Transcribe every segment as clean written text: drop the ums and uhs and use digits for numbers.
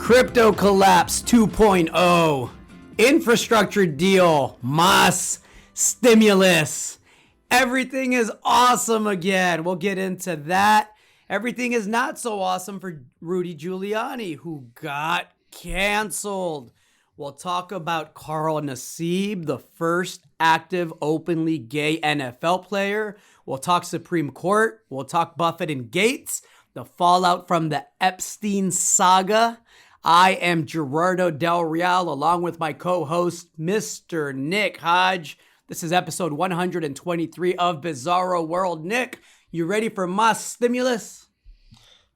Crypto collapse 2.0, infrastructure deal, mass stimulus. Everything is awesome again. We'll get into that. Everything is not so awesome for Rudy Giuliani, who got canceled. We'll talk about Carl Nassib, the first active openly gay NFL player. We'll talk Supreme Court. We'll talk Buffett and Gates, the fallout from the Epstein saga. I am Gerardo Del Real, along with my co-host, Mr. Nick Hodge. This is episode 123 of Bizarro World. Nick, you ready for mass stimulus?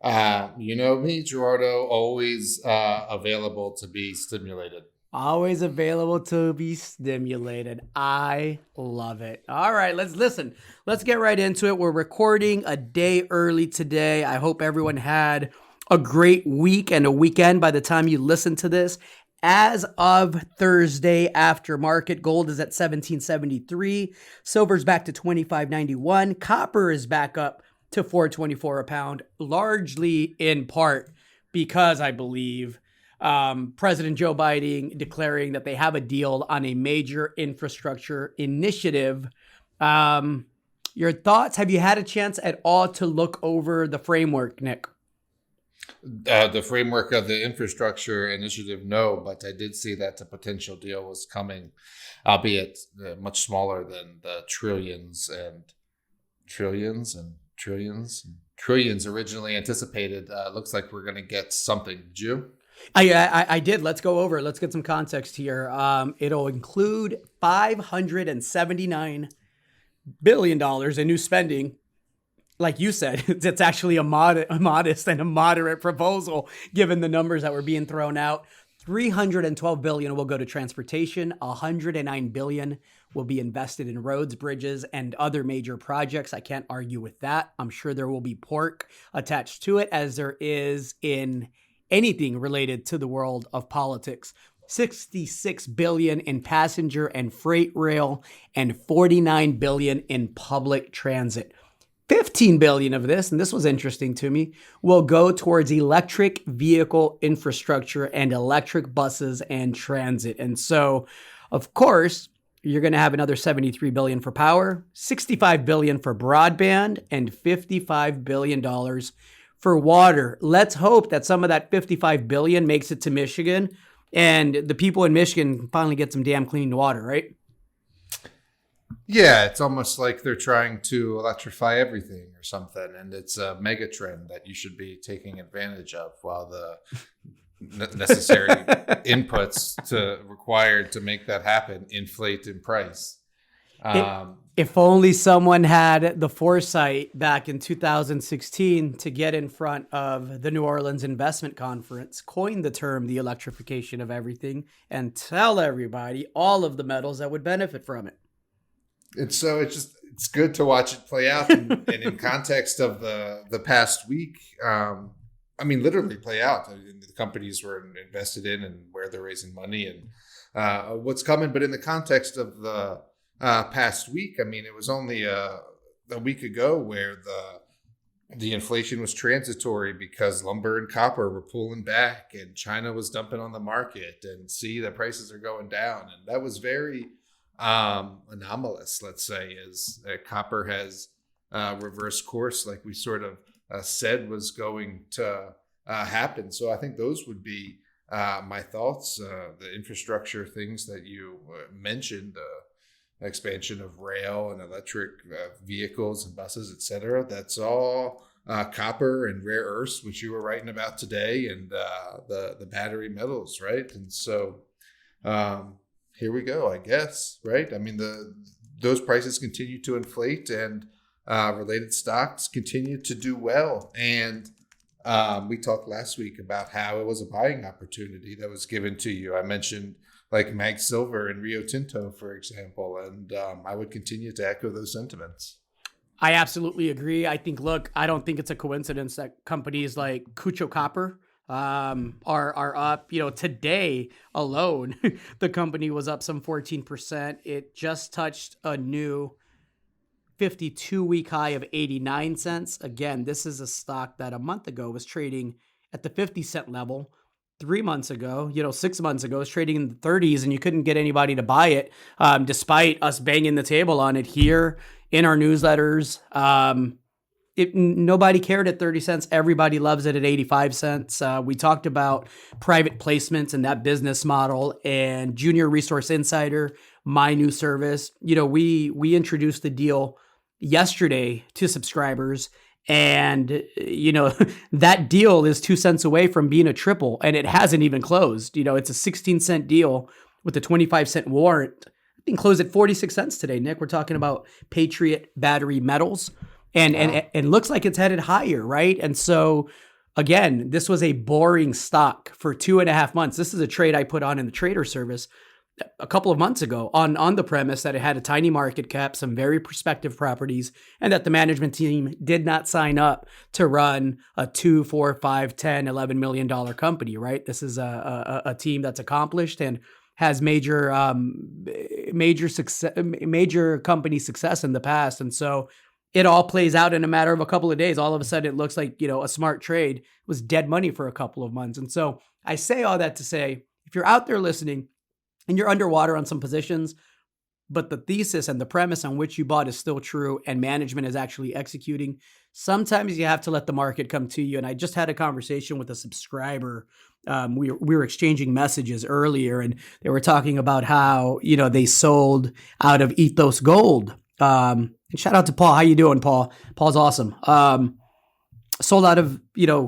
You know me, Gerardo, always available to be stimulated. Always available to be stimulated. I love it. All right, let's listen. Let's get right into it. We're recording a day early today. I hope everyone had a great week and a weekend by the time you listen to this. As of Thursday after market, gold is at $17.73. Silver's back to $25.91. Copper is back up to $4.24 a pound, largely in part because I believe President Joe Biden declaring that they have a deal on a major infrastructure initiative. Your thoughts? Have you had a chance at all to look over the framework, Nick? The framework of the infrastructure initiative, no, but I did see that the potential deal was coming, albeit much smaller than the trillions originally anticipated. Looks like we're going to get something. Did you? I did. Let's go over it. Let's get some context here. It'll include $579 billion in new spending. Like you said, it's actually a modest and a moderate proposal, given the numbers that were being thrown out. $312 billion will go to transportation. $109 billion will be invested in roads, bridges, and other major projects. I can't argue with that. I'm sure there will be pork attached to it, as there is in anything related to the world of politics. $66 billion in passenger and freight rail, and $49 billion in public transit. $15 billion of this, and this was interesting to me, will go towards electric vehicle infrastructure and electric buses and transit. And so, of course, you're going to have another $73 billion for power, $65 billion for broadband, and $55 billion for water. Let's hope that some of that $55 billion makes it to Michigan, and the people in Michigan finally get some damn clean water, right? Yeah, it's almost like they're trying to electrify everything or something, and it's a mega trend that you should be taking advantage of, while the necessary inputs required to make that happen inflate in price. If only someone had the foresight back in 2016 to get in front of the New Orleans Investment Conference, coin the term the electrification of everything, and tell everybody all of the metals that would benefit from it. And so it's good to watch it play out, and in context of the past week, literally play out. The companies were invested in and where they're raising money and what's coming. But in the context of the past week, it was only a week ago where the inflation was transitory because lumber and copper were pulling back and China was dumping on the market, and see that prices are going down. And that was very anomalous, let's say, as copper has reversed course, like we sort of said was going to happen. So I think those would be my thoughts. The infrastructure things that you mentioned, expansion of rail and electric vehicles and buses, etc. That's all copper and rare earths, which you were writing about today, and the battery metals, right? And so here we go, I guess, right? Those prices continue to inflate, and related stocks continue to do well. And we talked last week about how it was a buying opportunity that was given to you. I mentioned like Mag Silver and Rio Tinto, for example, and I would continue to echo those sentiments. I absolutely agree. I don't think it's a coincidence that companies like Cucho Copper are up. Today alone, the company was up some 14%. It just touched a new 52-week high of 89 cents. Again, this is a stock that a month ago was trading at the 50 cent level. 3 months ago, 6 months ago, it was trading in the 30s and you couldn't get anybody to buy it, despite us banging the table on it here in our newsletters. Nobody cared at 30 cents. Everybody loves it at 85 cents. We talked about private placements and that business model, and Junior Resource Insider, my new service. We introduced the deal yesterday to subscribers, and that deal is 2 cents away from being a triple, and it hasn't even closed. It's a 16-cent deal with a 25-cent warrant. I think closed at 46 cents today, Nick. We're talking about Patriot Battery Metals. And looks like it's headed higher, right? And so, again, this was a boring stock for 2.5 months. This is a trade I put on in the trader service a couple of months ago on the premise that it had a tiny market cap, some very prospective properties, and that the management team did not sign up to run a $2, $4, $5, $10, $11 million company, right? This is a team that's accomplished and has major company success in the past. And so it all plays out in a matter of a couple of days. All of a sudden, it looks like, a smart trade was dead money for a couple of months. And so I say all that to say, if you're out there listening and you're underwater on some positions, but the thesis and the premise on which you bought is still true and management is actually executing, sometimes you have to let the market come to you. And I just had a conversation with a subscriber. We were exchanging messages earlier, and they were talking about how, they sold out of Ethos Gold. And shout out to Paul. How you doing, Paul? Paul's awesome. Sold out of,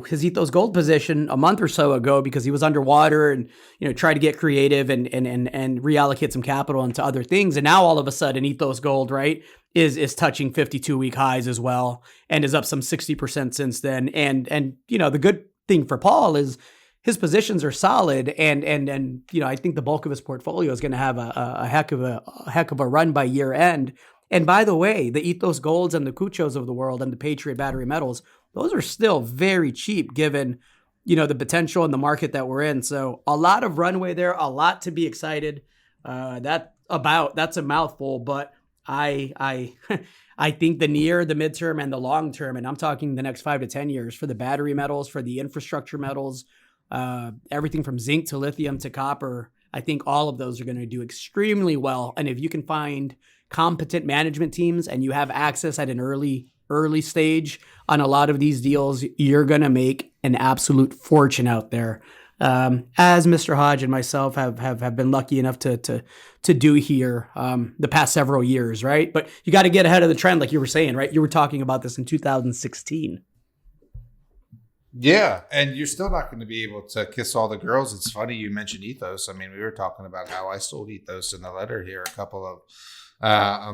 his Ethos Gold position a month or so ago because he was underwater and, tried to get creative and reallocate some capital into other things. And now all of a sudden Ethos Gold, right, is touching 52-week highs as well and is up some 60% since then. And the good thing for Paul is his positions are solid, and I think the bulk of his portfolio is going to have a heck of a run by year end. And by the way, the Ethos Golds and the Cuchos of the world and the Patriot Battery Metals, those are still very cheap given, the potential in the market that we're in. So a lot of runway there, a lot to be excited. That's a mouthful, but I think the near, the midterm, and the long term, and I'm talking the next 5 to 10 years for the battery metals, for the infrastructure metals, everything from zinc to lithium to copper, I think all of those are going to do extremely well. And if you can find competent management teams and you have access at an early stage on a lot of these deals, you're going to make an absolute fortune out there. As Mr. Hodge and myself have been lucky enough to do here the past several years, right? But you got to get ahead of the trend, like you were saying, right? You were talking about this in 2016. Yeah, and you're still not going to be able to kiss all the girls. It's funny you mentioned Ethos. I mean, we were talking about how I sold Ethos in the letter here a couple of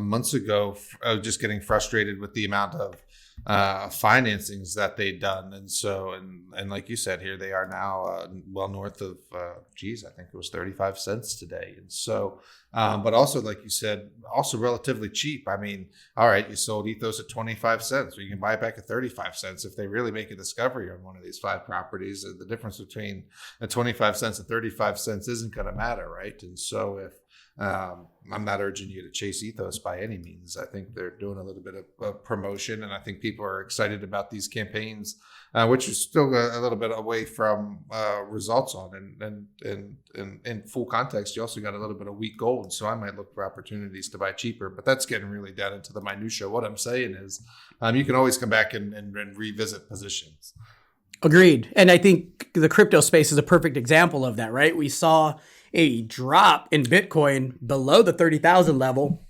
months ago, just getting frustrated with the amount of financings that they'd done. And so, and like you said, here they are now well north of, I think it was 35 cents today. And so, but also, like you said, also relatively cheap. I mean, all right, you sold Ethos at 25 cents. You can buy it back at 35 cents. If they really make a discovery on one of these 5 properties, the difference between the 25 cents and 35 cents isn't going to matter, right? And so if, I'm not urging you to chase Ethos by any means. I think they're doing a little bit of promotion, and I think people are excited about these campaigns, which is still a little bit away from results on. And in full context, you also got a little bit of weak gold, so I might look for opportunities to buy cheaper. But that's getting really down into the minutia. What I'm saying is, you can always come back and revisit positions. Agreed. And I think the crypto space is a perfect example of that, right? We saw a drop in Bitcoin below the 30,000 level.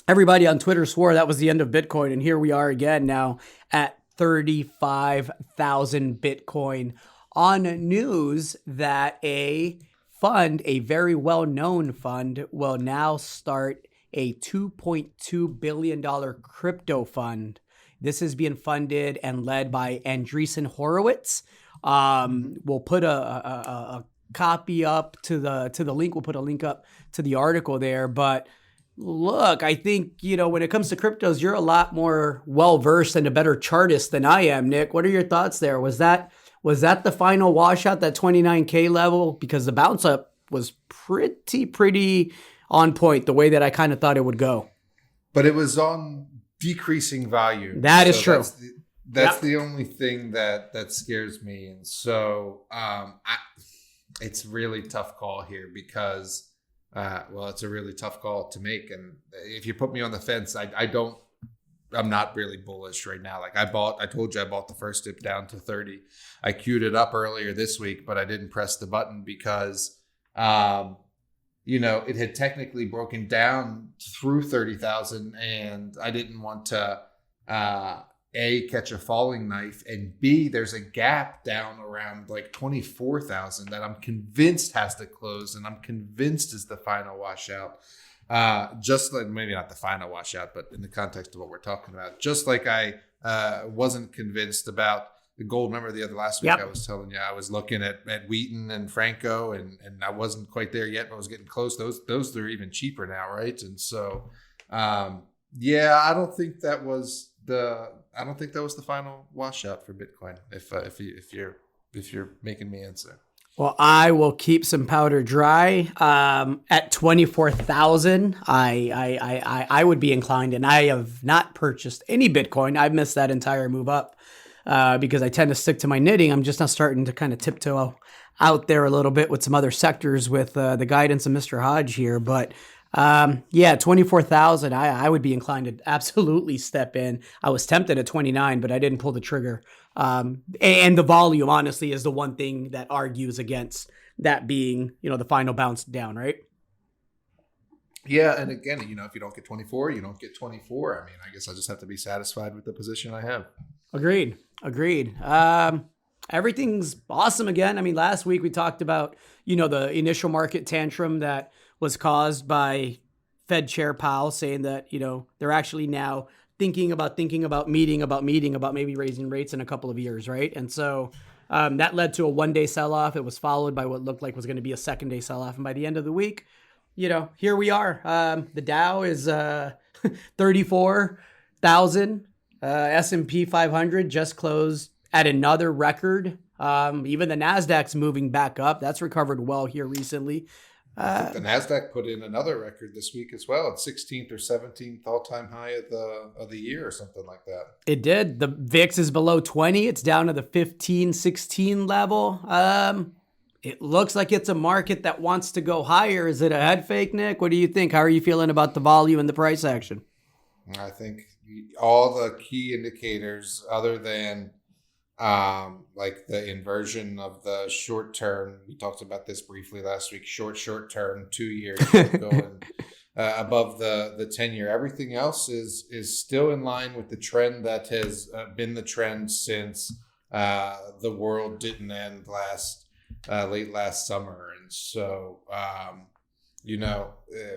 Everybody on Twitter swore that was the end of Bitcoin. And here we are again now at 35,000 Bitcoin on news that a fund, a very well-known fund, will now start a $2.2 billion crypto fund. This is being funded and led by Andreessen Horowitz. We'll put a copy up to the link. We'll put a link up to the article there. But look, I think, when it comes to cryptos, you're a lot more well-versed and a better chartist than I am, Nick. What are your thoughts there? Was that the final washout, that 29K level? Because the bounce up was pretty on point, the way that I kind of thought it would go. But it was on decreasing value. That is true. That's the only thing that scares me. And so it's really tough call here because, it's a really tough call to make. And if you put me on the fence, I'm not really bullish right now. Like I told you I bought the first dip down to 30. I queued it up earlier this week, but I didn't press the button because, it had technically broken down through 30,000 and I didn't want to, A, catch a falling knife, and B, there's a gap down around like 24,000 that I'm convinced has to close, and I'm convinced is the final washout. Just like maybe not the final washout, but in the context of what we're talking about, just like I wasn't convinced about the gold. Remember last week, I was telling you I was looking at Wheaton and Franco, and I wasn't quite there yet, but I was getting close. Those are even cheaper now, right? And so, I don't think that was the final washout for Bitcoin. If you're making me answer. Well, I will keep some powder dry. At 24,000, I would be inclined, and I have not purchased any Bitcoin. I've missed that entire move up because I tend to stick to my knitting. I'm just now starting to kind of tiptoe out there a little bit with some other sectors with the guidance of Mr. Hodge here. But 24,000, I would be inclined to absolutely step in. I was tempted at 29, but I didn't pull the trigger. And the volume, honestly, is the one thing that argues against that being, the final bounce down, right? Yeah, and again, if you don't get 24, you don't get 24. I mean, I guess I just have to be satisfied with the position I have. Agreed. Everything's awesome again. I mean, last week we talked about, the initial market tantrum that was caused by Fed Chair Powell saying that, they're actually now thinking about meeting about maybe raising rates in a couple of years, right? And so that led to a one-day sell-off. It was followed by what looked like was going to be a second-day sell-off. And by the end of the week, here we are. The Dow is 34,000. S&P 500 just closed at another record. Even the NASDAQ's moving back up. That's recovered well here recently. I think the NASDAQ put in another record this week as well. It's 16th or 17th all-time high of the year or something like that. It did. The VIX is below 20. It's down to the 15, 16 level. It looks like it's a market that wants to go higher. Is it a head fake, Nick? What do you think? How are you feeling about the volume and the price action? I think all the key indicators other than like the inversion of the short term. We talked about this briefly last week. Short term, 2 years going above the 10-year. Everything else is still in line with the trend that has been the trend since the world didn't end late last summer. And so,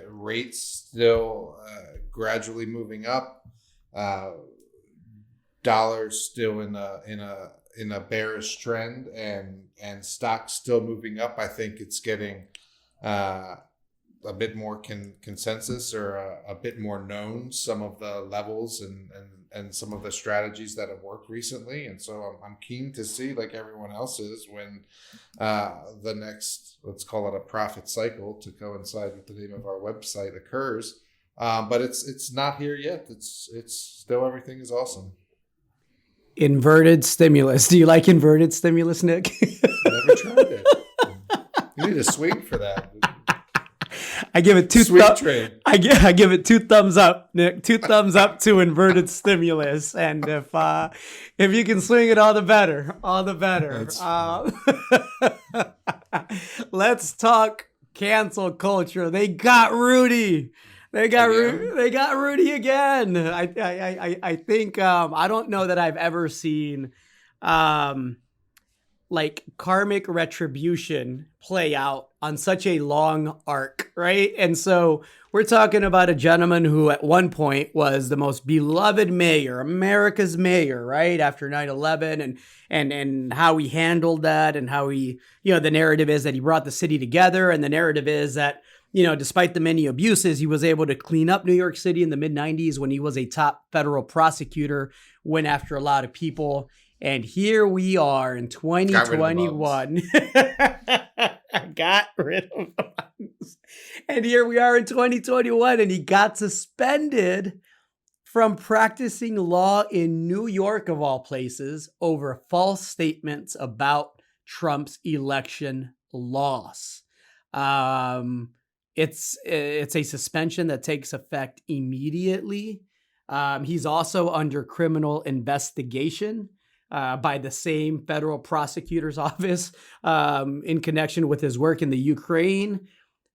rates still gradually moving up. Dollars still in a bearish trend, and stocks still moving up. I think it's getting a bit more consensus or a bit more known, some of the levels and some of the strategies that have worked recently. And so I'm keen to see, like everyone else is, when the next, let's call it a profit cycle to coincide with the name of our website, occurs. But it's not here yet. It's still, everything is awesome. Inverted stimulus. Do you like inverted stimulus, Nick? Never tried it. You need a swing for that. I give it I give it 2 thumbs up, Nick. 2 thumbs up to inverted stimulus. And if you can swing it, all the better. All the better. Let's talk cancel culture. They got Rudy. They got Rudy again. I think I don't know that I've ever seen like karmic retribution play out on such a long arc, right? And so we're talking about a gentleman who at one point was the most beloved mayor, America's mayor, right? After 9/11 and how he handled that, and how he, the narrative is that he brought the city together, and the narrative is that, despite the many abuses, he was able to clean up New York City in the mid-90s when he was a top federal prosecutor, went after a lot of people. And here we are in 2021. Got rid of bugs. And here we are in 2021, and he got suspended from practicing law in New York, of all places, over false statements about Trump's election loss. It's a suspension that takes effect immediately. He's also under criminal investigation by the same federal prosecutor's office in connection with his work in the Ukraine.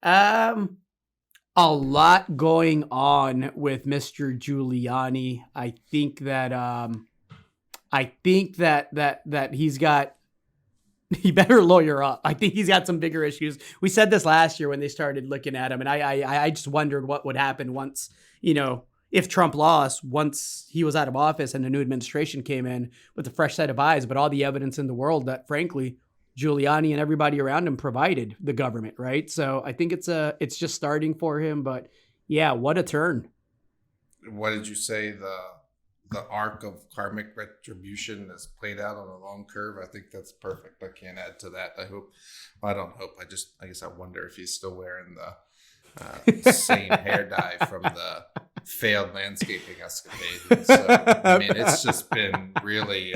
A lot going on with Mr. Giuliani. I think that he better lawyer up. I think he's got some bigger issues. We said this last year when they started looking at him, and I just wondered what would happen once, if Trump lost, once he was out of office and the new administration came in with a fresh set of eyes, but all the evidence in the world that, frankly, Giuliani and everybody around him provided the government, right? So I think it's just starting for him, but yeah, what a turn. What did you say? The arc of karmic retribution is played out on a long curve. I think that's perfect. I can't add to that. I guess I wonder if he's still wearing the same hair dye from the failed landscaping escapade. So, I mean, it's just been really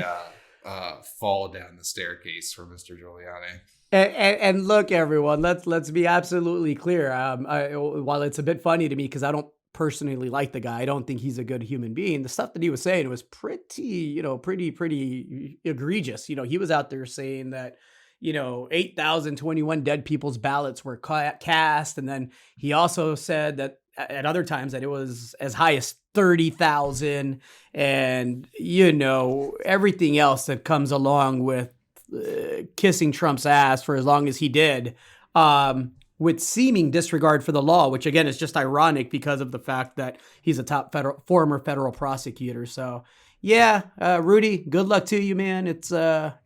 fall down the staircase for Mr. Giuliani. And look, everyone, let's be absolutely clear. While it's a bit funny to me because I don't personally like the guy, I don't think he's a good human being. The stuff that he was saying was pretty egregious. He was out there saying that 8,021 dead people's ballots were cast, and then he also said that at other times that it was as high as 30,000, and everything else that comes along with kissing Trump's ass for as long as he did, with seeming disregard for the law, which again is just ironic because of the fact that he's a former federal prosecutor. So yeah, Rudy, good luck to you, man. It's a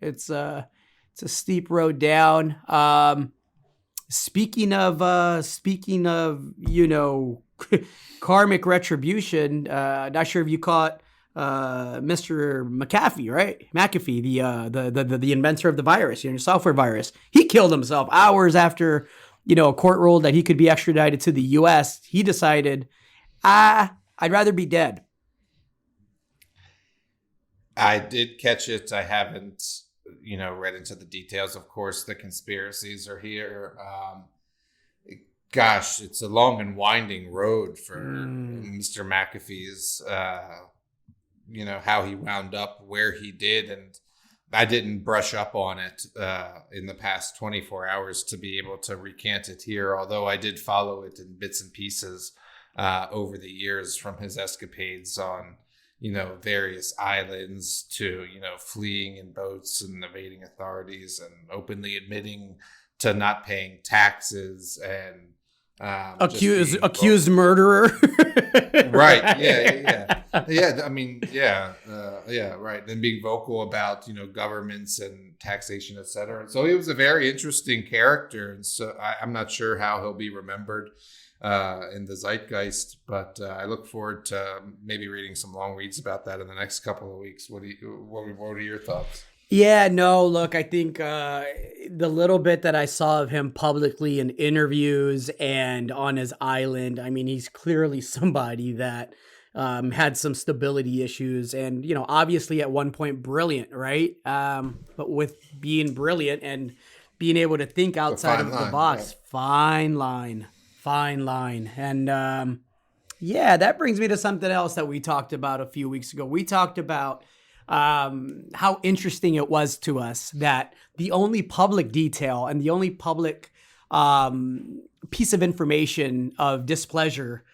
steep road down. Speaking of karmic retribution, not sure if you caught Mr. McAfee, right? McAfee, the inventor of the virus, software virus. He killed himself hours after a court ruled that he could be extradited to the U.S. He decided, I'd rather be dead. I did catch it. I haven't read into the details. Of course, the conspiracies are here. Gosh, it's a long and winding road for Mr. McAfee's, how he wound up where he did. And I didn't brush up on it in the past 24 hours to be able to recant it here, although I did follow it in bits and pieces over the years, from his escapades on various islands to, fleeing in boats and evading authorities and openly admitting to not paying taxes and accused murderer. Right. Yeah. I mean, right. And being vocal about, governments and taxation, et cetera. So he was a very interesting character. And so I'm not sure how he'll be remembered in the zeitgeist, but I look forward to maybe reading some long reads about that in the next couple of weeks. What are your thoughts? Yeah, no, look, I think the little bit that I saw of him publicly in interviews and on his island, I mean, he's clearly somebody that had some stability issues and, obviously at one point brilliant, right? But with being brilliant and being able to think outside of the box, fine line. And that brings me to something else that we talked about a few weeks ago. We talked about how interesting it was to us that the only public detail and the only public piece of information of displeasure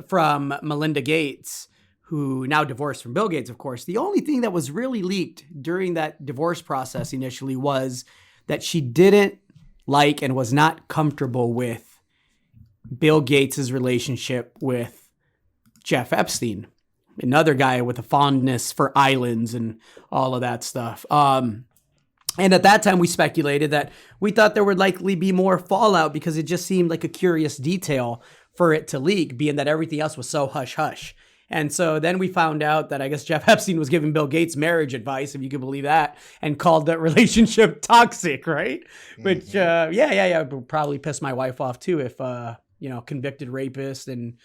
from Melinda Gates, who now divorced from Bill Gates, of course, the only thing that was really leaked during that divorce process initially was that she didn't like and was not comfortable with Bill Gates' relationship with Jeff Epstein, another guy with a fondness for islands and all of that stuff. And at that time, we speculated that we thought there would likely be more fallout because it just seemed like a curious detail for it to leak, being that everything else was so hush-hush. And so then we found out that I guess Jeff Epstein was giving Bill Gates marriage advice, if you could believe that, and called that relationship toxic, right? Which, would probably piss my wife off too if, convicted rapist and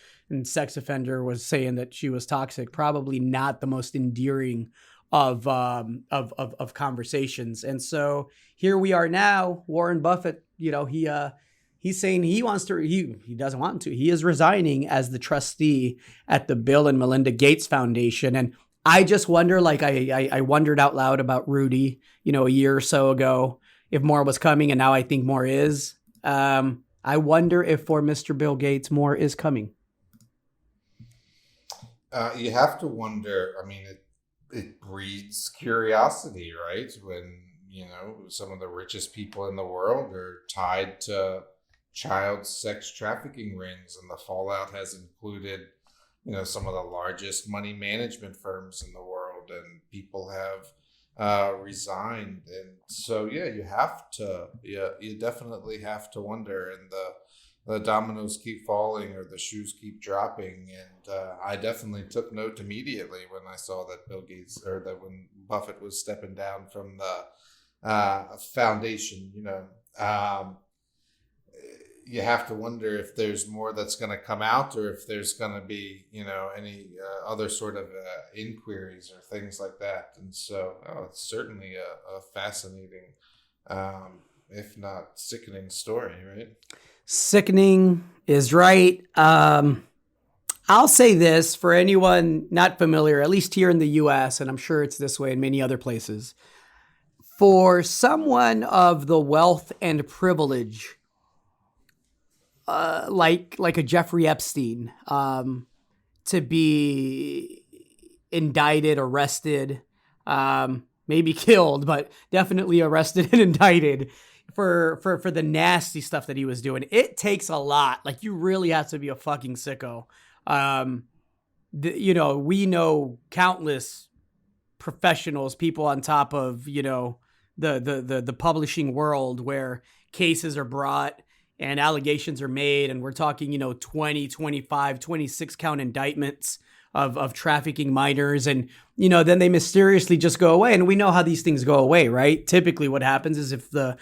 sex offender was saying that she was toxic. Probably not the most endearing of conversations. And so here we are now. Warren Buffett, he's saying he doesn't want to. He is resigning as the trustee at the Bill and Melinda Gates Foundation. And I just wonder, like I wondered out loud about Rudy, a year or so ago, if more was coming, and now I think more is. I wonder if for Mr. Bill Gates, more is coming. You have to wonder. I mean, it breeds curiosity, right? When, some of the richest people in the world are tied to child sex trafficking rings, and the fallout has included, some of the largest money management firms in the world, and people have resigned. And so, you definitely have to wonder, and the dominoes keep falling or the shoes keep dropping. And I definitely took note immediately when I saw that Bill Gates, or that when Buffett was stepping down from the foundation. You have to wonder if there's more that's going to come out, or if there's going to be, any other sort of inquiries or things like that. And so it's certainly a fascinating, if not sickening story, right? Sickening is right. I'll say this for anyone not familiar, at least here in the US, and I'm sure it's this way in many other places. For someone of the wealth and privilege, like a Jeffrey Epstein, to be indicted, arrested, maybe killed, but definitely arrested and indicted for the nasty stuff that he was doing. It takes a lot. Like, you really have to be a fucking sicko. We know countless professionals, people on top of, the publishing world, where cases are brought and allegations are made, and we're talking, 20, 25, 26 count indictments of trafficking minors. And, then they mysteriously just go away. And we know how these things go away, right? Typically what happens is if the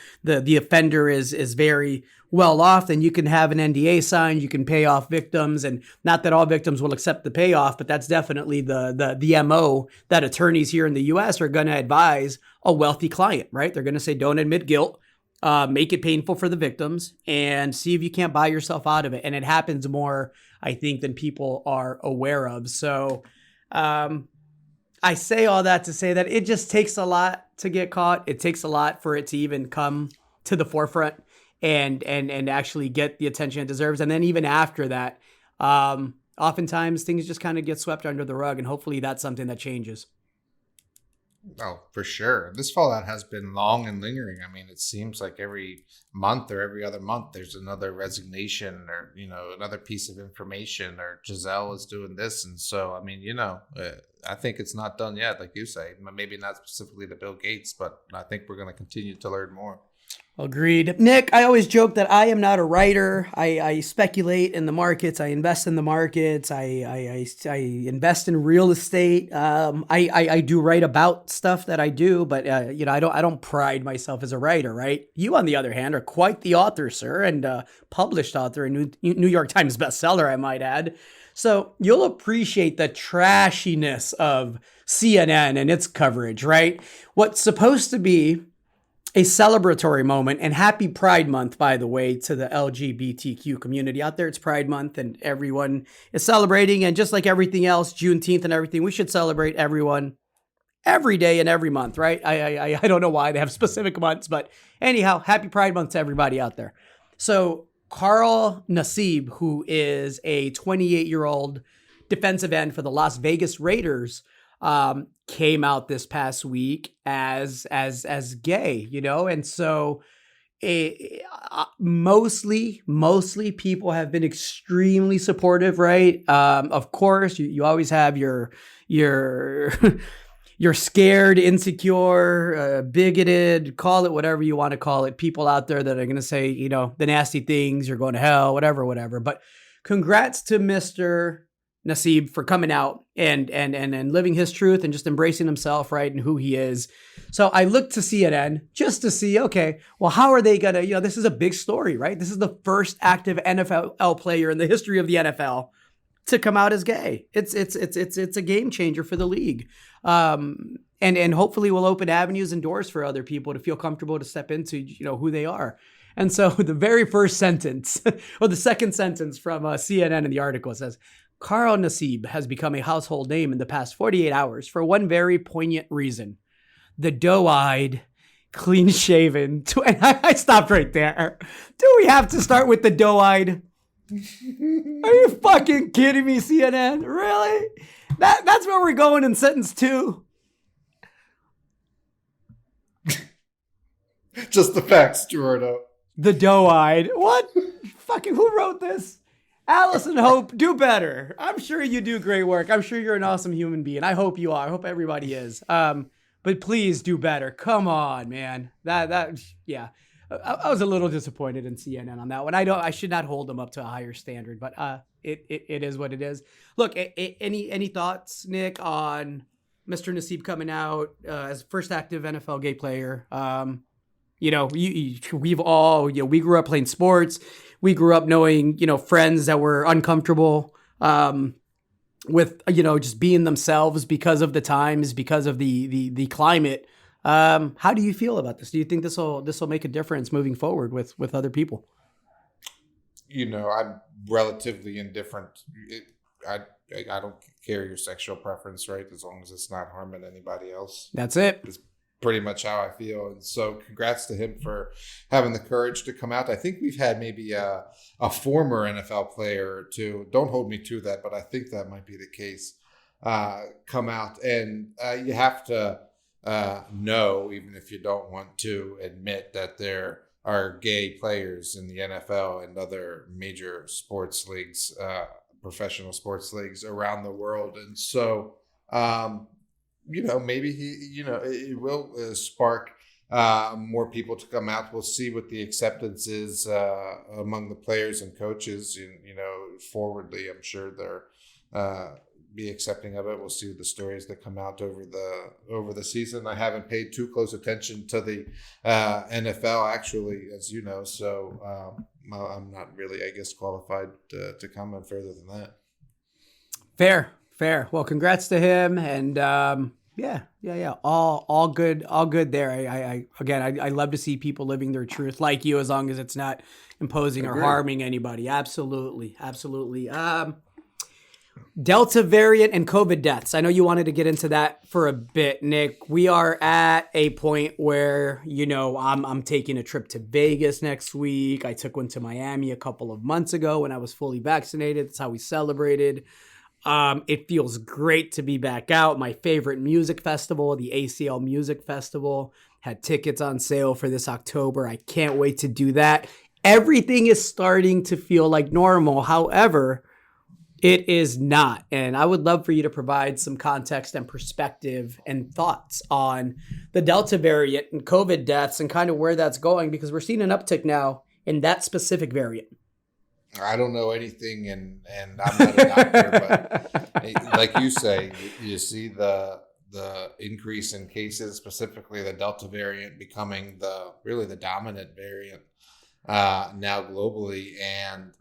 offender is very well off, then you can have an NDA signed, you can pay off victims. And not that all victims will accept the payoff, but that's definitely the MO that attorneys here in the US are going to advise a wealthy client, right? They're going to say, don't admit guilt. Make it painful for the victims and see if you can't buy yourself out of it. And it happens more, I think, than people are aware of. So I say all that to say that it just takes a lot to get caught. It takes a lot for it to even come to the forefront and actually get the attention it deserves. And then even after that, oftentimes things just kind of get swept under the rug, and hopefully that's something that changes. Oh, for sure. This fallout has been long and lingering. I mean, it seems like every month or every other month, there's another resignation or, another piece of information, or Giselle is doing this. And so, I mean, I think it's not done yet, like you say. Maybe not specifically to Bill Gates, but I think we're going to continue to learn more. Agreed. Nick, I always joke that I am not a writer. I speculate in the markets. I invest in the markets. I invest in real estate. I do write about stuff that I do, but I don't pride myself as a writer, right? You, on the other hand, are quite the author, sir, and published author, and New York Times bestseller, I might add. So you'll appreciate the trashiness of CNN and its coverage, right? What's supposed to be a celebratory moment, and happy Pride Month, by the way, to the LGBTQ community out there. It's Pride Month and everyone is celebrating. And just like everything else, Juneteenth and everything, we should celebrate everyone every day and every month, right? I don't know why they have specific months, but anyhow, happy Pride Month to everybody out there. So Carl Nassib, who is a 28-year-old defensive end for the Las Vegas Raiders, came out this past week as gay, and so mostly people have been extremely supportive, right? Of course, you always have your scared, insecure, bigoted, call it whatever you want to call it, people out there that are going to say, the nasty things, you're going to hell, whatever. But congrats to Mr. Nassib for coming out and living his truth and just embracing himself, right, and who he is. So I looked to CNN just to see, okay, well, how are they gonna, this is a big story, right? This is the first active NFL player in the history of the NFL to come out as gay. It's a game changer for the league. And hopefully will open avenues and doors for other people to feel comfortable to step into, who they are. And so the very first sentence or the second sentence from CNN in the article says, Carl Nassib has become a household name in the past 48 hours for one very poignant reason. The doe-eyed, clean-shaven. And I stopped right there. Do we have to start with the doe-eyed? Are you fucking kidding me, CNN? Really? That's where we're going in sentence 2. Just the facts, Gerardo. The doe-eyed. What? Fucking who wrote this? Allison Hope, do better. I'm sure you do great work. I'm sure you're an awesome human being. I hope you are. I hope everybody is. But please do better. Come on, man. Yeah. I was a little disappointed in CNN on that one. I should not hold them up to a higher standard, but it is what it is. Look, any thoughts, Nick, on Mr. Nassib coming out as first active NFL gay player? We've all, we grew up playing sports. We grew up knowing, friends that were uncomfortable with, just being themselves because of the times, because of the climate. How do you feel about this? Do you think this will make a difference moving forward with other people? I'm relatively indifferent. I don't care your sexual preference, right? As long as it's not harming anybody else. That's it. It's pretty much how I feel. And so congrats to him for having the courage to come out. I think we've had maybe a former NFL player or two, don't hold me to that, but I think that might be the case, come out. And you have to know, even if you don't want to admit, that there are gay players in the NFL and other major sports leagues, professional sports leagues around the world. And so, maybe it will spark more people to come out. We'll see what the acceptance is among the players and coaches. Forwardly, I'm sure they're be accepting of it. We'll see the stories that come out over the season. I haven't paid too close attention to the NFL, actually, as you know, so I'm not really, I guess, qualified to comment further than that. Fair. Well, congrats to him, and all good there. I love to see people living their truth like you, as long as it's not imposing or harming anybody. Absolutely. Delta variant and COVID deaths. I know you wanted to get into that for a bit, Nick. We are at a point where, I'm taking a trip to Vegas next week. I took one to Miami a couple of months ago when I was fully vaccinated. That's how we celebrated. It feels great to be back out. My favorite music festival, the ACL Music Festival, had tickets on sale for this October. I can't wait to do that. Everything is starting to feel like normal. However, it is not. And I would love for you to provide some context and perspective and thoughts on the Delta variant and COVID deaths and kind of where that's going, because we're seeing an uptick now in that specific variant. I don't know anything, and I'm not a doctor, but like you say, you see the increase in cases, specifically the Delta variant becoming the dominant variant now globally. And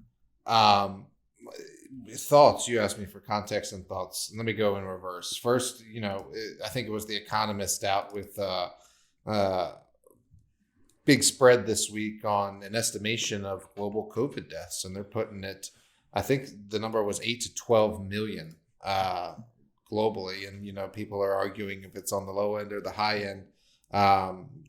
thoughts, you asked me for context and thoughts. Let me go in reverse. First, I think it was The Economist out with big spread this week on an estimation of global COVID deaths, and they're putting it, I think the number was 8 to 12 million globally. And people are arguing if it's on the low end or the high end.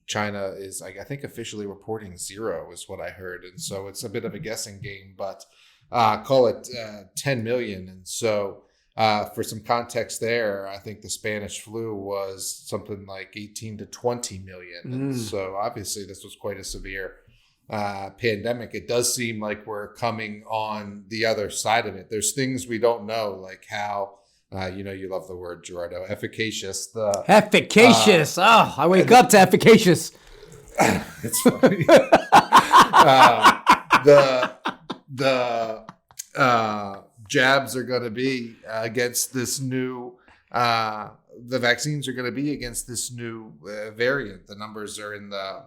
China is, I think, officially reporting 0 is what I heard, and so it's a bit of a guessing game, but call it 10 million. And so for some context there, I think the Spanish flu was something like 18 to 20 million. And so obviously this was quite a severe pandemic. It does seem like we're coming on the other side of it. There's things we don't know, like how, you love the word, Gerardo, efficacious. Efficacious. I wake up to efficacious. It's funny. The jabs are going to be against this new, the vaccines are going to be against this new variant. The numbers are in the,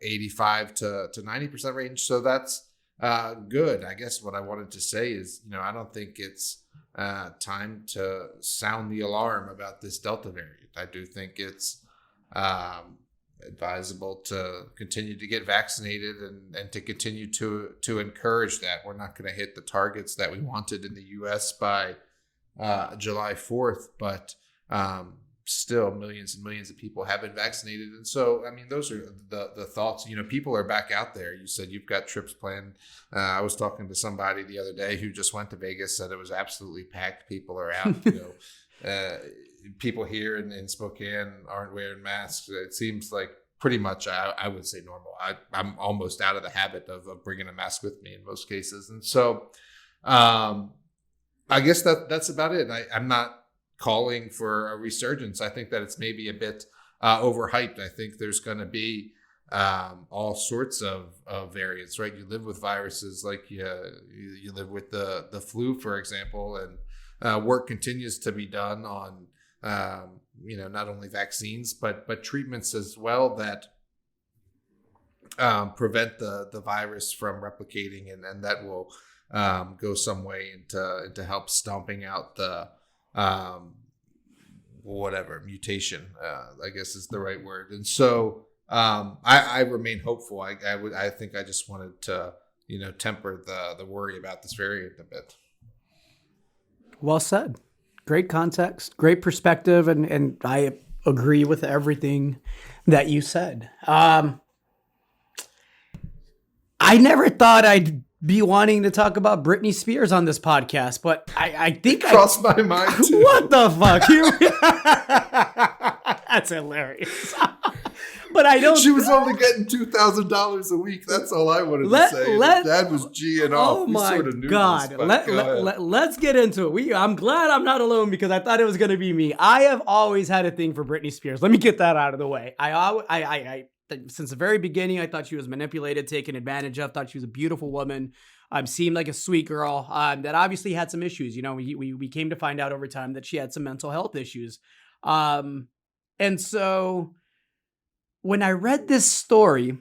85 to 90% range. So that's good. I guess what I wanted to say is, I don't think it's time to sound the alarm about this Delta variant. I do think it's advisable to continue to get vaccinated and to continue to encourage that. We're not going to hit the targets that we wanted in the U.S. by July 4th, but still millions and millions of people have been vaccinated. And so, I mean, those are the thoughts. People are back out there. You said you've got trips planned. I was talking to somebody the other day who just went to Vegas, said it was absolutely packed. People are out, people here in Spokane aren't wearing masks. It seems like pretty much, I would say, normal. I'm almost out of the habit of bringing a mask with me in most cases. And so I guess that's about it. I'm not calling for a resurgence. I think that it's maybe a bit overhyped. I think there's going to be all sorts of variants, right? You live with viruses like you live with the flu, for example, and work continues to be done on not only vaccines but treatments as well that prevent the virus from replicating, and that will go some way into help stomping out the whatever mutation, I guess is the right word. And so I remain hopeful. I think I just wanted to temper the worry about this variant a bit. Well said. Great context, great perspective, and I agree with everything that you said. I never thought I'd be wanting to talk about Britney Spears on this podcast, but I think crossed my mind too. What the fuck? That's hilarious. But I don't. She was only getting $2,000 a week. That's all I wanted to say. Dad was G'ing off. Oh my God! Let's get into it. I'm glad I'm not alone because I thought it was going to be me. I have always had a thing for Britney Spears. Let me get that out of the way. I since the very beginning, I thought she was manipulated, taken advantage of. Thought she was a beautiful woman. Seemed like a sweet girl. That obviously had some issues. We came to find out over time that she had some mental health issues. And so when I read this story,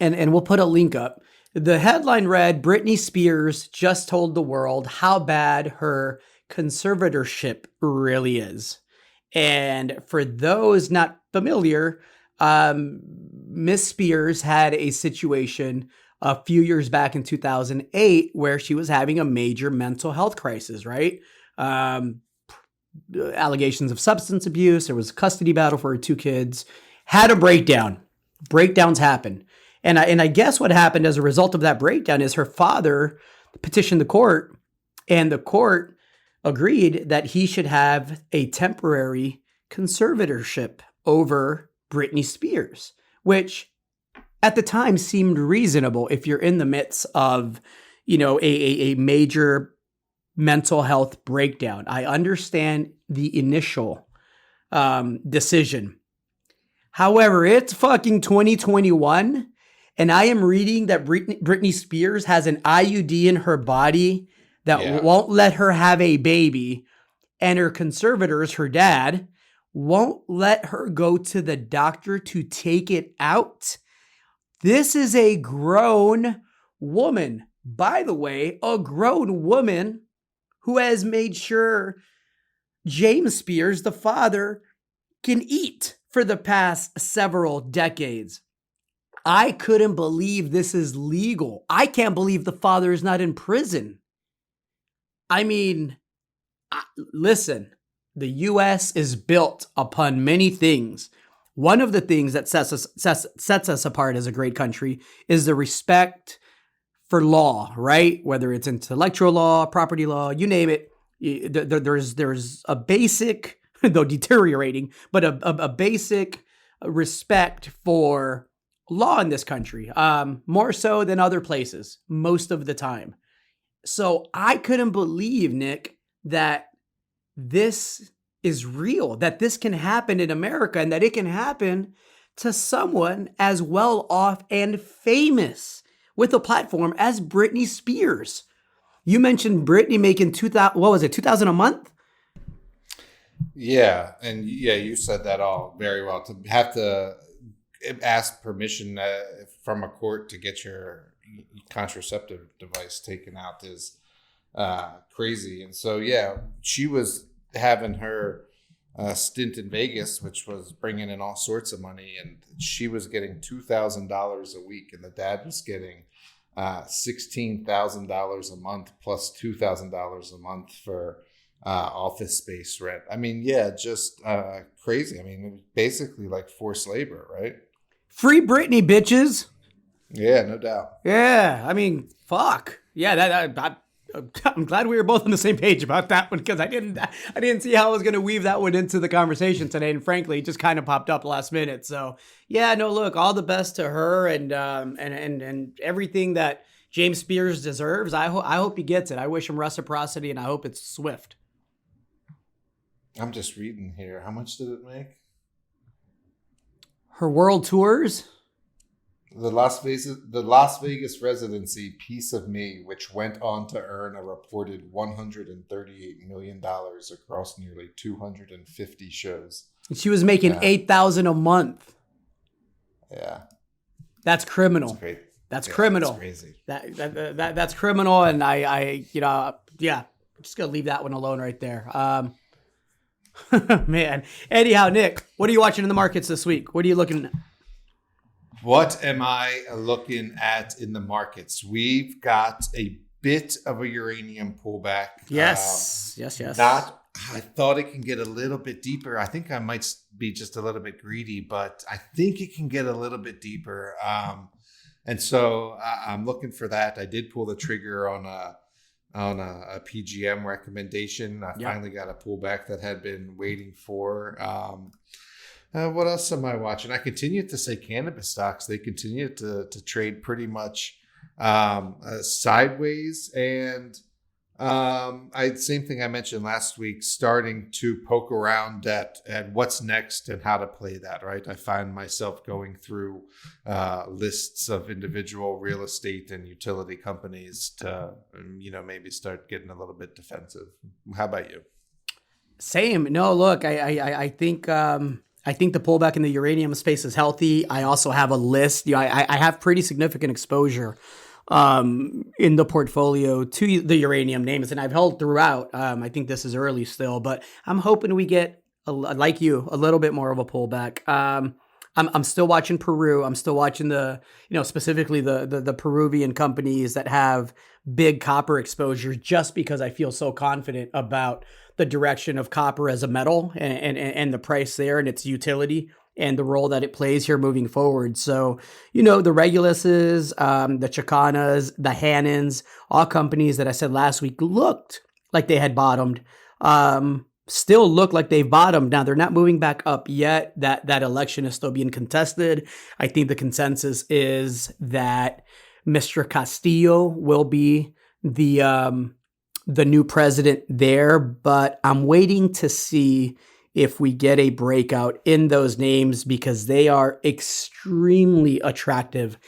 and we'll put a link up, the headline read, Britney Spears just told the world how bad her conservatorship really is. And for those not familiar, Miss Spears had a situation a few years back in 2008 where she was having a major mental health crisis, right? Allegations of substance abuse. There was a custody battle for her two kids. Had a breakdown. Breakdowns happen. And I guess what happened as a result of that breakdown is her father petitioned the court, and the court agreed that he should have a temporary conservatorship over Britney Spears, which at the time seemed reasonable if you're in the midst of, a major mental health breakdown. I understand the initial decision. However, it's fucking 2021, and I am reading that Britney Spears has an IUD in her body that won't let her have a baby, and her conservators, her dad, won't let her go to the doctor to take it out. This is a grown woman, by the way, a grown woman who has made sure James Spears, the father, can eat for the past several decades. I couldn't believe this is legal. I can't believe the father is not in prison. I mean, listen, the U.S. is built upon many things. One of the things that sets us apart as a great country is the respect for law, right? Whether it's intellectual law, property law, you name it. There's a basic, though deteriorating, but a basic respect for law in this country, more so than other places most of the time. So I couldn't believe, Nick, that this is real, that this can happen in America, and that it can happen to someone as well off and famous with a platform as Britney Spears. You mentioned Britney making 2,000 a month? Yeah, and you said that all very well. To have to ask permission from a court to get your contraceptive device taken out is crazy. And so, yeah, she was having her stint in Vegas, which was bringing in all sorts of money, and she was getting $2,000 a week, and the dad was getting $16,000 a month plus $2,000 a month for office space rent. I mean, yeah, just crazy. I mean, it was basically like forced labor, right? Free Britney, bitches. Yeah, no doubt. Yeah, I mean, fuck. Yeah, I'm glad we were both on the same page about that one, because I didn't see how I was going to weave that one into the conversation today, and frankly, it just kind of popped up last minute. So yeah, no, look, all the best to her, and everything that James Spears deserves. I hope he gets it. I wish him reciprocity, and I hope it's swift. I'm just reading here. How much did it make? Her world tours. The Las Vegas residency, Piece of Me, which went on to earn a reported $138 million across nearly 250 shows. She was making $8,000 a month. Yeah, that's criminal. That's great. That's criminal. That's crazy. That's criminal, and I I'm just gonna leave that one alone right there. Man. Anyhow, Nick, what are you watching in the markets this week? What are you looking at? What am I looking at in the markets? We've got a bit of a uranium pullback. Yes. I thought it can get a little bit deeper. I think I might be just a little bit greedy, but I think it can get a little bit deeper. And so I'm looking for that. I did pull the trigger on a PGM recommendation. I finally got a pullback that had been waiting for. What else am I watching? I continue to say cannabis stocks. They continue to trade pretty much sideways. And same thing I mentioned last week, starting to poke around at what's next and how to play that, right? I find myself going through lists of individual real estate and utility companies to, maybe start getting a little bit defensive. How about you? Same. No, look, I think the pullback in the uranium space is healthy. I also have a list. I have pretty significant exposure in the portfolio to the uranium names, and I've held throughout. I think this is early still, but I'm hoping we get, like you, a little bit more of a pullback. I'm still watching Peru. I'm still watching specifically the Peruvian companies that have big copper exposure, just because I feel so confident about the direction of copper as a metal and the price there and its utility and the role that it plays here moving forward. So, the Reguluses, the Chicanas, the Hannons, all companies that I said last week looked like they had bottomed, still look like they've bottomed. Now, they're not moving back up yet. That election is still being contested. I think the consensus is that Mr. Castillo will be the new president there, but I'm waiting to see if we get a breakout in those names, because they are extremely attractive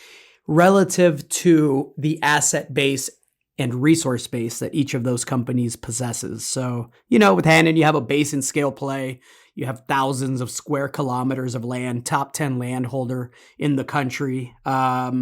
relative to the asset base and resource base that each of those companies possesses. So, with Hannon, you have a base and scale play. You have thousands of square kilometers of land, top 10 landholder in the country. I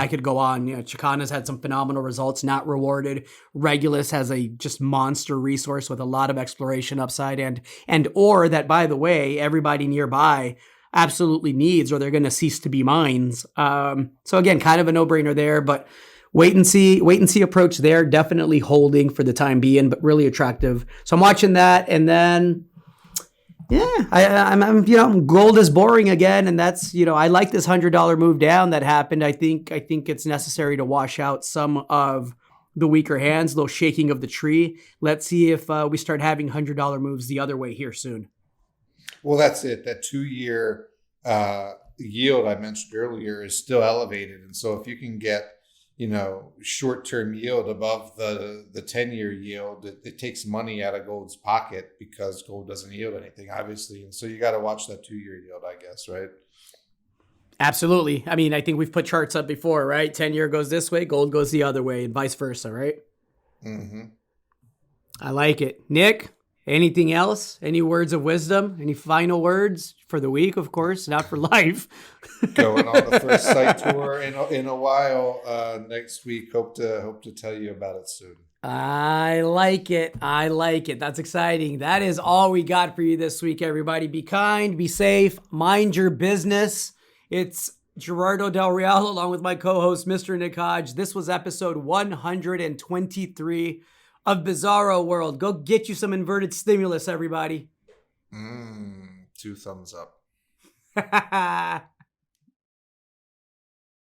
could go on. Chicana's had some phenomenal results, not rewarded. Regulus has a just monster resource with a lot of exploration upside and ore that, by the way, everybody nearby absolutely needs, or they're going to cease to be mines. So again, kind of a no-brainer there, but wait and see approach there. Definitely holding for the time being, but really attractive. So I'm watching that, and then. Yeah, I'm gold is boring again, and that's, I like this $100 move down that happened. I think it's necessary to wash out some of the weaker hands, a little shaking of the tree. Let's see if we start having $100 moves the other way here soon. Well, that's it. That 2-year yield I mentioned earlier is still elevated, and so if you can get short-term yield above the 10-year yield, it takes money out of gold's pocket, because gold doesn't yield anything, obviously. And so you got to watch that 2-year yield, I guess, right? Absolutely. I mean, I think we've put charts up before, right? 10-year goes this way, gold goes the other way, and vice versa, right? Mm-hmm. I like it. Nick, Anything else? Any words of wisdom? Any final words for the week? Of course, not for life. Going on the first site tour in a while next week. Hope to tell you about it soon. I like it. I like it. That's exciting. That is all we got for you this week, everybody. Be kind, be safe, mind your business. It's Gerardo Del Real along with my co-host, Mr. Nick Hodge. This was episode 123 of Bizarro World. Go get you some inverted stimulus, everybody. 2 thumbs up.